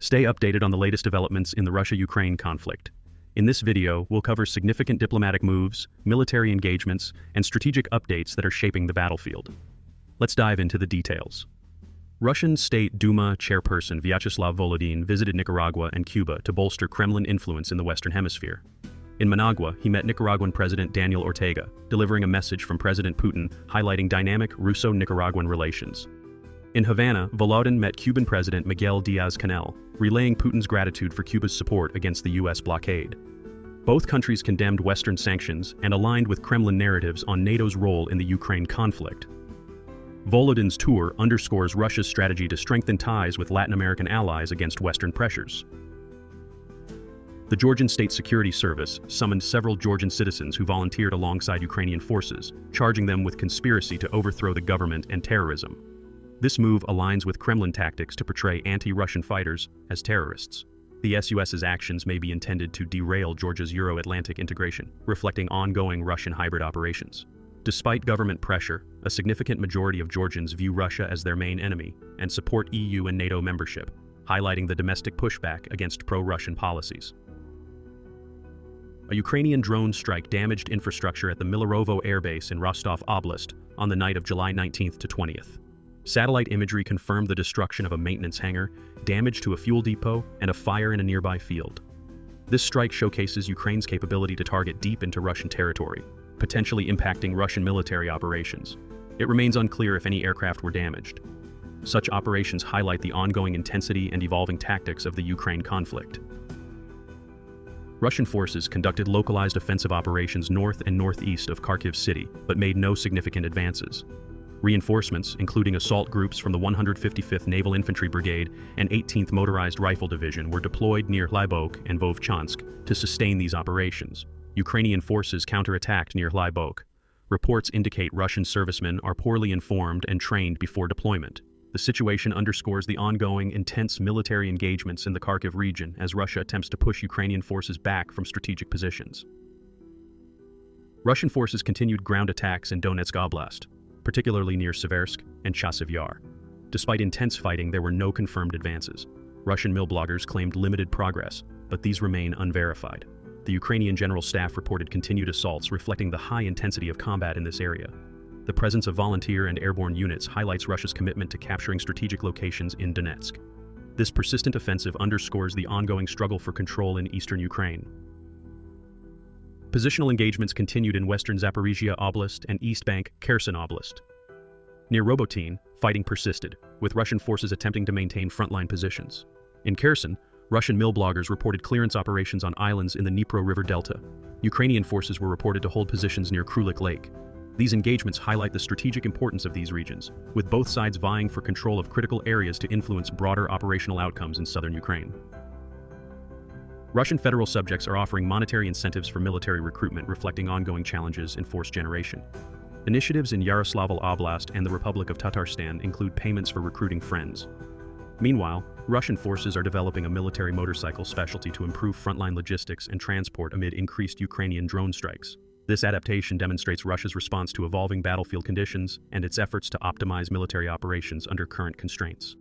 Stay updated on the latest developments in the Russia-Ukraine conflict. In this video, we'll cover significant diplomatic moves, military engagements, and strategic updates that are shaping the battlefield. Let's dive into the details. Russian State Duma Chairperson Vyacheslav Volodin visited Nicaragua and Cuba to bolster Kremlin influence in the Western Hemisphere. In Managua, he met Nicaraguan President Daniel Ortega, delivering a message from President Putin highlighting dynamic Russo-Nicaraguan relations. In Havana, Volodin met Cuban President Miguel Diaz-Canel, relaying Putin's gratitude for Cuba's support against the U.S. blockade. Both countries condemned Western sanctions and aligned with Kremlin narratives on NATO's role in the Ukraine conflict. Volodin's tour underscores Russia's strategy to strengthen ties with Latin American allies against Western pressures. The Georgian State Security Service summoned several Georgian citizens who volunteered alongside Ukrainian forces, charging them with conspiracy to overthrow the government and terrorism. This move aligns with Kremlin tactics to portray anti-Russian fighters as terrorists. The SUS's actions may be intended to derail Georgia's Euro-Atlantic integration, reflecting ongoing Russian hybrid operations. Despite government pressure, a significant majority of Georgians view Russia as their main enemy and support EU and NATO membership, highlighting the domestic pushback against pro-Russian policies. A Ukrainian drone strike damaged infrastructure at the Millerovo Airbase in Rostov Oblast on the night of July 19th to 20th. Satellite imagery confirmed the destruction of a maintenance hangar, damage to a fuel depot, and a fire in a nearby field. This strike showcases Ukraine's capability to target deep into Russian territory, potentially impacting Russian military operations. It remains unclear if any aircraft were damaged. Such operations highlight the ongoing intensity and evolving tactics of the Ukraine conflict. Russian forces conducted localized offensive operations north and northeast of Kharkiv city, but made no significant advances. Reinforcements, including assault groups from the 155th Naval Infantry Brigade and 18th Motorized Rifle Division, were deployed near Lybok and Vovchansk to sustain these operations. Ukrainian forces counterattacked near Lybok. Reports indicate Russian servicemen are poorly informed and trained before deployment. The situation underscores the ongoing, intense military engagements in the Kharkiv region as Russia attempts to push Ukrainian forces back from strategic positions. Russian forces continued ground attacks in Donetsk Oblast, particularly near Seversk and Chasiv Yar. Despite intense fighting, there were no confirmed advances. Russian mill bloggers claimed limited progress, but these remain unverified. The Ukrainian General Staff reported continued assaults, reflecting the high intensity of combat in this area. The presence of volunteer and airborne units highlights Russia's commitment to capturing strategic locations in Donetsk. This persistent offensive underscores the ongoing struggle for control in eastern Ukraine. Positional engagements continued in western Zaporizhia Oblast and East Bank Kherson Oblast. Near Robotyne, fighting persisted, with Russian forces attempting to maintain frontline positions. In Kherson, Russian mill bloggers reported clearance operations on islands in the Dnipro River Delta. Ukrainian forces were reported to hold positions near Krylik Lake. These engagements highlight the strategic importance of these regions, with both sides vying for control of critical areas to influence broader operational outcomes in southern Ukraine. Russian federal subjects are offering monetary incentives for military recruitment, reflecting ongoing challenges in force generation. Initiatives in Yaroslavl Oblast and the Republic of Tatarstan include payments for recruiting friends. Meanwhile, Russian forces are developing a military motorcycle specialty to improve frontline logistics and transport amid increased Ukrainian drone strikes. This adaptation demonstrates Russia's response to evolving battlefield conditions and its efforts to optimize military operations under current constraints.